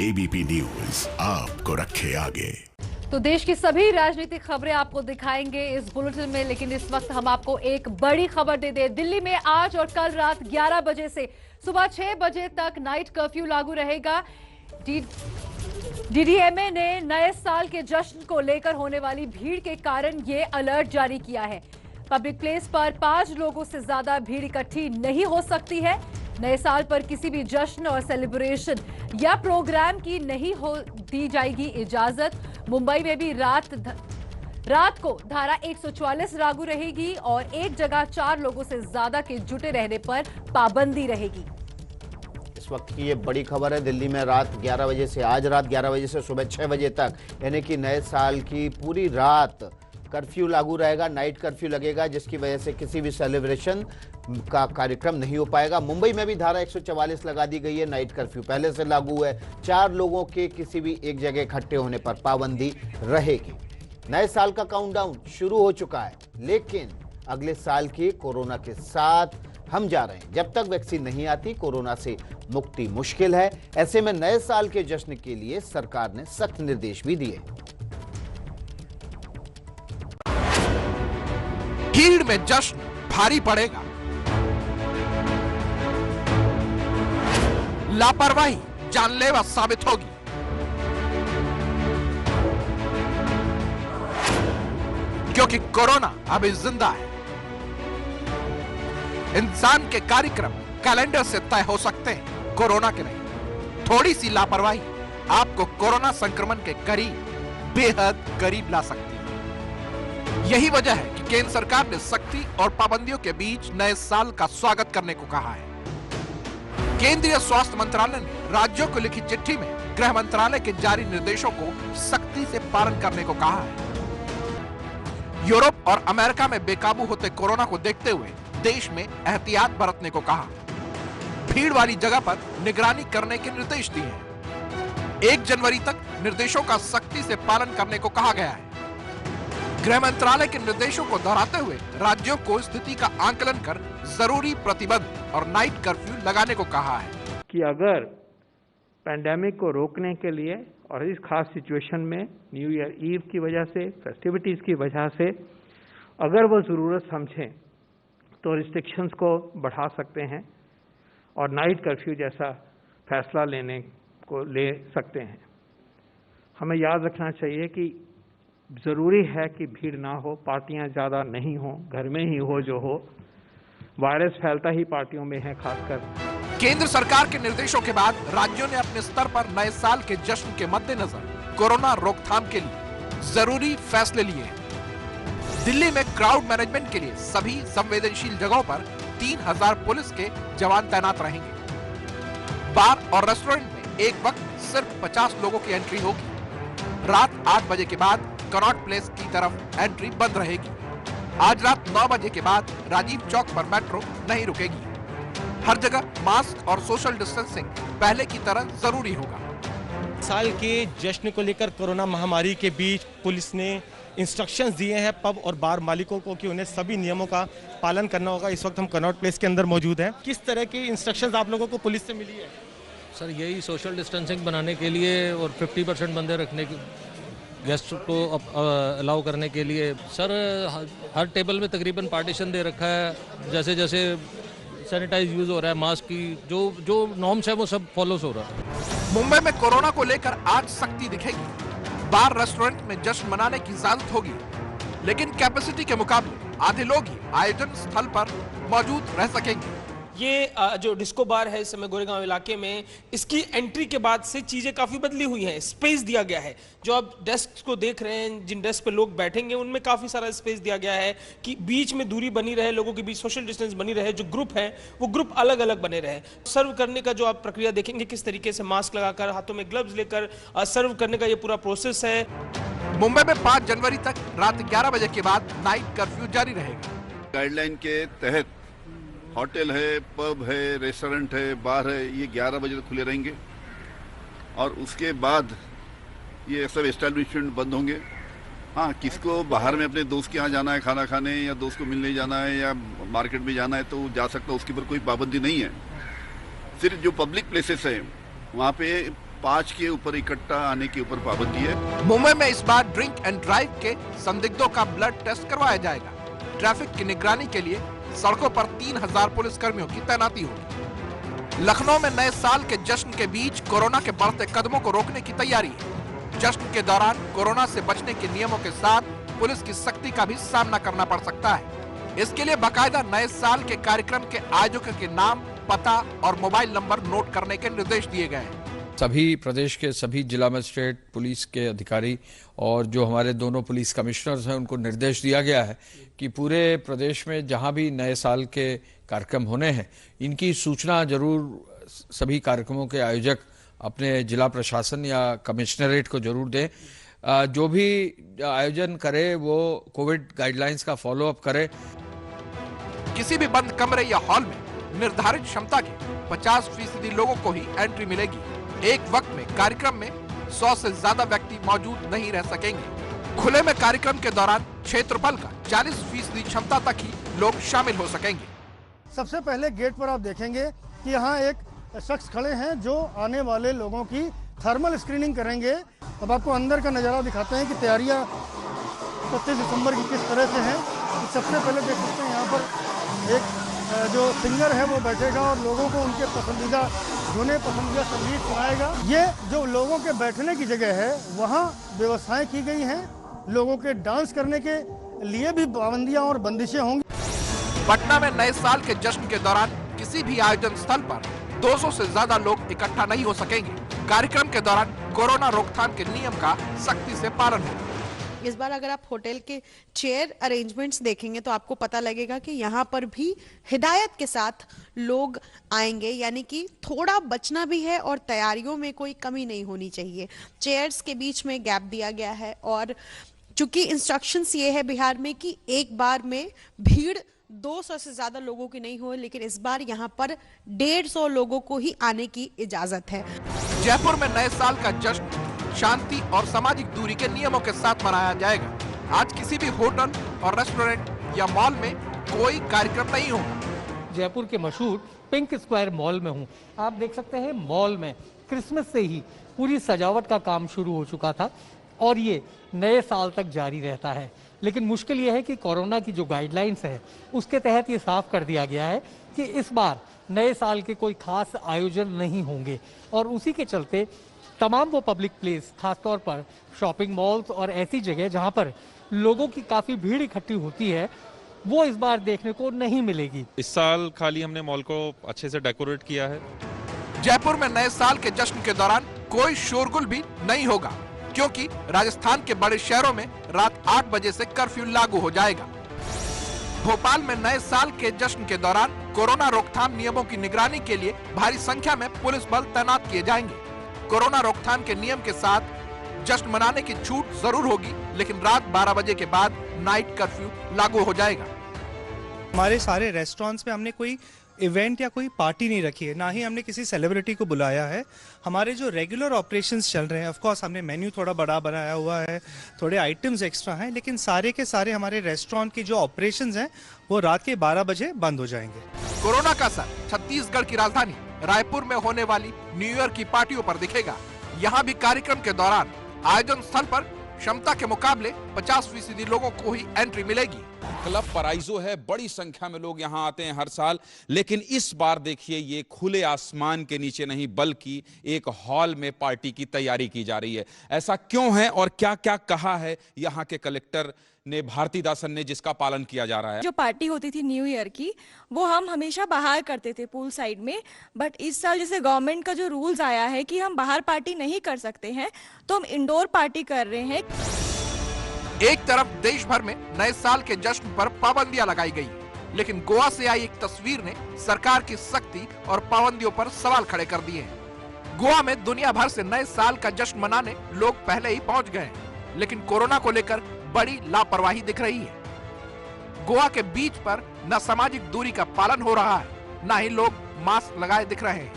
ABP news आपको रखे आगे। तो देश की सभी राजनीतिक खबरें आपको दिखाएंगे इस बुलेटिन में, लेकिन इस वक्त हम आपको एक बड़ी खबर दे दें। दिल्ली में आज और कल रात 11 बजे से सुबह 6 बजे तक नाइट कर्फ्यू लागू रहेगा। डीडीएमए ने नए साल के जश्न को लेकर होने वाली भीड़ के कारण ये अलर्ट जारी किया है। पब्लिक प्लेस पर 5 लोगों से ज्यादा भीड़ इकट्ठी नहीं हो सकती है। नए साल पर किसी भी जश्न और सेलिब्रेशन या प्रोग्राम की नहीं दी जाएगी इजाजत। मुंबई में भी रात को धारा 144 लागू रहेगी और एक जगह 4 लोगों से ज्यादा के जुटे रहने पर पाबंदी रहेगी। इस वक्त की ये बड़ी खबर है। दिल्ली में रात 11 बजे से आज रात 11 बजे से सुबह 6 बजे तक यानी कि नए साल की पूरी रात कर्फ्यू लागू रहेगा, नाइट कर्फ्यू लगेगा, जिसकी वजह से किसी भी सेलिब्रेशन का कार्यक्रम नहीं हो पाएगा। मुंबई में भी धारा 144 लगा दी गई है, नाइट कर्फ्यू पहले से लागू है। 4 लोगों के किसी भी एक जगह इकट्ठे होने पर पाबंदी रहेगी। नए साल का काउंटडाउन शुरू हो चुका है, लेकिन अगले साल की कोरोना के साथ हम जा रहे हैं। जब तक वैक्सीन नहीं आती कोरोना से मुक्ति मुश्किल है। ऐसे में नए साल के जश्न के लिए सरकार ने सख्त निर्देश भी दिए। भीड़ में जश्न भारी पड़ेगा, लापरवाही जानलेवा साबित होगी। क्योंकि कोरोना अभी जिंदा है। इंसान के कार्यक्रम कैलेंडर से तय हो सकते हैं, कोरोना के नहीं। थोड़ी सी लापरवाही आपको कोरोना संक्रमण के करीब, बेहद करीब ला सकती है। यही वजह है कि केंद्र सरकार ने सख्ती और पाबंदियों के बीच नए साल का स्वागत करने को कहा है। केंद्रीय स्वास्थ्य मंत्रालय ने राज्यों को लिखी चिट्ठी में गृह मंत्रालय के जारी निर्देशों को सख्ती से पालन करने को कहा है। यूरोप और अमेरिका में बेकाबू होते कोरोना को देखते हुए देश में एहतियात बरतने को कहा। भीड़ वाली जगह पर निगरानी करने के निर्देश दिए हैं। 1 जनवरी तक निर्देशों का सख्ती से पालन करने को कहा गया है। गृह मंत्रालय के निर्देशों को दोहराते हुए राज्यों को स्थिति का आकलन कर जरूरी प्रतिबंध और नाइट कर्फ्यू लगाने को कहा है कि अगर पैंडेमिक को रोकने के लिए और इस खास सिचुएशन में न्यू ईयर ईव की वजह से, फेस्टिविटीज की वजह से अगर वो ज़रूरत समझें तो रिस्ट्रिक्शंस को बढ़ा सकते हैं और नाइट कर्फ्यू जैसा फैसला लेने को ले सकते हैं। हमें याद रखना चाहिए कि ज़रूरी है कि भीड़ ना हो, पार्टियां ज़्यादा नहीं हो, घर में ही हो जो हो। वायरस फैलता ही पार्टियों में है खासकर। केंद्र सरकार के निर्देशों के बाद राज्यों ने अपने स्तर पर नए साल के जश्न के मद्देनजर कोरोना रोकथाम के लिए जरूरी फैसले लिए हैं। दिल्ली में क्राउड मैनेजमेंट के लिए सभी संवेदनशील जगहों पर 3000 पुलिस के जवान तैनात रहेंगे। बार और रेस्टोरेंट में एक वक्त सिर्फ 50 लोगों की एंट्री होगी। रात 8 बजे के बाद कनॉट प्लेस की तरफ एंट्री बंद रहेगी। आज रात 9 बजे के बाद राजीव चौक पर मेट्रो नहीं रुकेगी। हर जगह मास्क और सोशल डिस्टेंसिंग पहले की तरह जरूरी होगा। साल के जश्न को लेकर कोरोना महामारी के बीच पुलिस ने इंस्ट्रक्शंस दिए हैं पब और बार मालिकों को कि उन्हें सभी नियमों का पालन करना होगा। इस वक्त हम कनॉट प्लेस के अंदर मौजूद हैं। किस तरह की इंस्ट्रक्शंस आप लोगों को पुलिस से मिली है? सर यही सोशल डिस्टेंसिंग बनाने के लिए और 50% बंदे रखने के, गेस्ट को अलाउ करने के लिए। सर हर टेबल में तकरीबन पार्टीशन दे रखा है। जैसे जैसे सैनिटाइज यूज हो रहा है, मास्क की जो नॉर्म्स है वो सब फॉलोस हो रहा है। मुंबई में कोरोना को लेकर आज सख्ती दिखेगी। बार रेस्टोरेंट में जश्न मनाने की इजाजत होगी, लेकिन कैपेसिटी के मुकाबले आधे लोग ही आयोजन स्थल पर मौजूद रह सकेंगे। ये जो डिस्को बार है इस समय गोरेगांव इलाके में, इसकी एंट्री के बाद से चीज़ें काफ़ी बदली हुई हैं। स्पेस दिया गया है। जो आप डेस्क को देख रहे हैं, जिन डेस्क पे लोग बैठेंगे उनमें काफ़ी सारा स्पेस दिया गया है कि बीच में दूरी बनी रहे, लोगों के बीच सोशल डिस्टेंस बनी रहे। जो ग्रुप है वो ग्रुप अलग अलग बने रहे। सर्व करने का जो आप प्रक्रिया देखेंगे, किस तरीके से मास्क लगाकर, हाथों में ग्लव्स लेकर सर्व करने का ये पूरा प्रोसेस है। मुंबई में 5 जनवरी तक रात 11 बजे के बाद नाइट कर्फ्यू जारी रहेगा। गाइडलाइन के तहत होटल है, पब है, रेस्टोरेंट है, बार है, ये 11 बजे तक खुले रहेंगे और उसके बाद ये सब एस्टेब्लिशमेंट बंद होंगे। हाँ, किसको बाहर में अपने दोस्त के यहाँ जाना है खाना खाने, या दोस्त को मिलने जाना है, या मार्केट में जाना है तो जा सकता है, उसके ऊपर कोई पाबंदी नहीं है। सिर्फ जो पब्लिक प्लेसेस हैं वहाँ पे 5 के ऊपर इकट्ठा आने के ऊपर पाबंदी है। मुंबई में इस बार ड्रिंक एंड ड्राइव के संदिग्धों का ब्लड टेस्ट करवाया जाएगा। ट्रैफिक की निगरानी के लिए सड़कों पर 3000 पुलिस कर्मियों की तैनाती होगी। लखनऊ में नए साल के जश्न के बीच कोरोना के बढ़ते कदमों को रोकने की तैयारी है। जश्न के दौरान कोरोना से बचने के नियमों के साथ पुलिस की सख्ती का भी सामना करना पड़ सकता है। इसके लिए बाकायदा नए साल के कार्यक्रम के आयोजकों के नाम, पता और मोबाइल नंबर नोट करने के निर्देश दिए गए हैं। सभी प्रदेश के सभी जिला मजिस्ट्रेट, पुलिस के अधिकारी और जो हमारे दोनों पुलिस कमिश्नर्स हैं, उनको निर्देश दिया गया है कि पूरे प्रदेश में जहां भी नए साल के कार्यक्रम होने हैं, इनकी सूचना जरूर सभी कार्यक्रमों के आयोजक अपने जिला प्रशासन या कमिश्नरेट को जरूर दें। जो भी आयोजन करे वो कोविड गाइडलाइंस का फॉलोअप करे। किसी भी बंद कमरे या हॉल में निर्धारित क्षमता के 50% लोगों को ही एंट्री मिलेगी। एक वक्त में कार्यक्रम में 100 से ज्यादा व्यक्ति मौजूद नहीं रह सकेंगे। खुले में कार्यक्रम के दौरान क्षेत्रफल का 40% क्षमता तक ही लोग शामिल हो सकेंगे। सबसे पहले गेट पर आप देखेंगे कि यहाँ एक शख्स खड़े हैं जो आने वाले लोगों की थर्मल स्क्रीनिंग करेंगे। अब आपको अंदर का नज़ारा दिखाते हैं कि तैयारियां 31 दिसंबर की किस तरह से हैं। सबसे पहले देख सकते हैं यहाँ पर एक जो सिंगर है वो बैठेगा और लोगों को उनके पसंदीदा धुनें, पसंदीदा संगीत सुनाएगा। ये जो लोगों के बैठने की जगह है वहाँ व्यवस्थाएं की गई हैं। लोगों के डांस करने के लिए भी पाबंदियां और बंदिशें होंगी। पटना में नए साल के जश्न के दौरान किसी भी आयोजन स्थल पर 200 से ज्यादा लोग इकट्ठा नहीं हो सकेंगे। कार्यक्रम के दौरान कोरोना रोकथाम के नियम का सख्ती से पालन होगा। इस बार अगर आप होटल के चेयर अरेंजमेंट्स देखेंगे तो आपको पता लगेगा कि यहाँ पर भी हिदायत के साथ लोग आएंगे, यानी कि थोड़ा बचना भी है और तैयारियों में कोई कमी नहीं होनी चाहिए। चेयर्स के बीच में गैप दिया गया है और चूंकि इंस्ट्रक्शंस ये है बिहार में कि एक बार में भीड़ 200 से ज्यादा लोगों की नहीं हो, लेकिन इस बार यहाँ पर 150 लोगों को ही आने की इजाजत है। जयपुर में नए साल का जश्न शांति और सामाजिक दूरी के नियमों के साथ मनाया जाएगा। आज किसी भी होटल और रेस्टोरेंट या मॉल में कोई कार्यक्रम नहीं होगा। जयपुर के मशहूर पिंक स्क्वायर मॉल में हूँ। आप देख सकते हैं मॉल में क्रिसमस से ही पूरी सजावट का काम शुरू हो चुका था और ये नए साल तक जारी रहता है। लेकिन मुश्किल ये है कि कोरोना की जो गाइडलाइंस है उसके तहत ये साफ कर दिया गया है कि इस बार नए साल के कोई खास आयोजन नहीं होंगे और उसी के चलते तमाम वो पब्लिक प्लेस, खासतौर पर शॉपिंग मॉल्स और ऐसी जगह जहां पर लोगों की काफ़ी भीड़ इकट्ठी होती है, वो इस बार देखने को नहीं मिलेगी। इस साल खाली हमने मॉल को अच्छे से डेकोरेट किया है। जयपुर में नए साल के जश्न के दौरान कोई शोरगुल भी नहीं होगा, क्योंकि राजस्थान के बड़े शहरों में रात 8 बजे से कर्फ्यू लागू हो जाएगा। भोपाल में नए साल के जश्न के दौरान कोरोना रोकथाम नियमों की निगरानी के लिए भारी संख्या में पुलिस बल तैनात किए जाएंगे। कोरोना रोकथाम के नियम के साथ जश्न मनाने की छूट जरूर होगी, लेकिन रात 12 बजे के बाद नाइट कर्फ्यू लागू हो जाएगा। हमारे सारे रेस्टोरेंट्स में हमने कोई इवेंट या कोई पार्टी नहीं रखी है, ना ही हमने किसी सेलिब्रिटी को बुलाया है। हमारे जो रेगुलर ऑपरेशंस चल रहे हैं, ऑफ कोर्स हमने मेन्यू थोड़ा बड़ा बनाया हुआ है, थोड़े आइटम्स एक्स्ट्रा हैं, लेकिन सारे के सारे हमारे रेस्टोरेंट की जो ऑपरेशंस हैं वो रात के 12 बजे बंद हो जाएंगे। कोरोना का असर छत्तीसगढ़ की राजधानी रायपुर में होने वाली न्यू ईयर की पार्टियों पर दिखेगा। यहाँ भी कार्यक्रम के दौरान आयोजन स्थल पर क्षमता के मुकाबले 50% लोगों को ही एंट्री मिलेगी। क्लब पराइजो है, बड़ी संख्या में लोग यहाँ आते हैं हर साल, लेकिन इस बार देखिए ये खुले आसमान के नीचे नहीं बल्कि एक हॉल में पार्टी की तैयारी की जा रही है। ऐसा क्यों है और क्या क्या कहा है यहाँ के कलेक्टर ने, भारतीदासन ने, जिसका पालन किया जा रहा है। जो पार्टी होती थी न्यू ईयर की वो हम हमेशा बाहर करते थे पूल साइड में, बट इस साल जैसे गवर्नमेंट का जो रूल्स आया है कि हम बाहर पार्टी नहीं कर सकते हैं तो हम इंडोर पार्टी कर रहे हैं। एक तरफ देश भर में नए साल के जश्न पर पाबंदियां लगाई गई, लेकिन गोवा से आई एक तस्वीर ने सरकार की सख्ती और पाबंदियों पर सवाल खड़े कर दिए हैं। गोवा में दुनिया भर से नए साल का जश्न मनाने लोग पहले ही पहुंच गए, लेकिन कोरोना को लेकर बड़ी लापरवाही दिख रही है। गोवा के बीच पर न सामाजिक दूरी का पालन हो रहा है, न ही लोग मास्क लगाए दिख रहे हैं।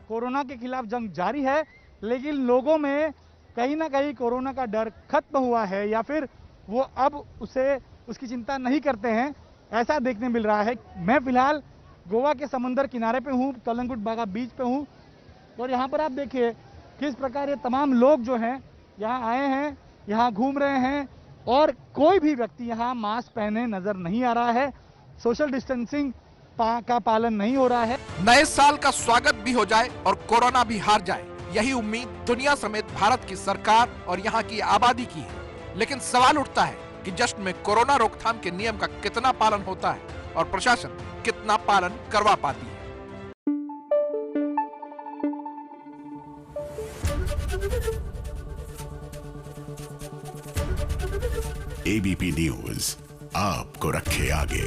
कोरोना के खिलाफ जंग जारी है, लेकिन लोगों में कहीं ना कहीं कोरोना का डर खत्म हुआ है या फिर वो अब उसकी चिंता नहीं करते हैं, ऐसा देखने मिल रहा है। मैं फिलहाल गोवा के समुद्र किनारे पे हूँ, कलंगुट बागा बीच पे हूँ और यहाँ पर आप देखिए किस प्रकार ये तमाम लोग जो हैं यहाँ आए हैं, यहाँ घूम रहे हैं और कोई भी व्यक्ति यहाँ मास्क पहने नजर नहीं आ रहा है। सोशल डिस्टेंसिंग का पालन नहीं हो रहा है। नए साल का स्वागत भी हो जाए और कोरोना भी हार जाए, यही उम्मीद दुनिया समेत भारत की सरकार और यहाँ की आबादी की है। लेकिन सवाल उठता है कि जश्न में कोरोना रोकथाम के नियम का कितना पालन होता है और प्रशासन कितना पालन करवा पाती है। एबीपी न्यूज आपको रखे आगे।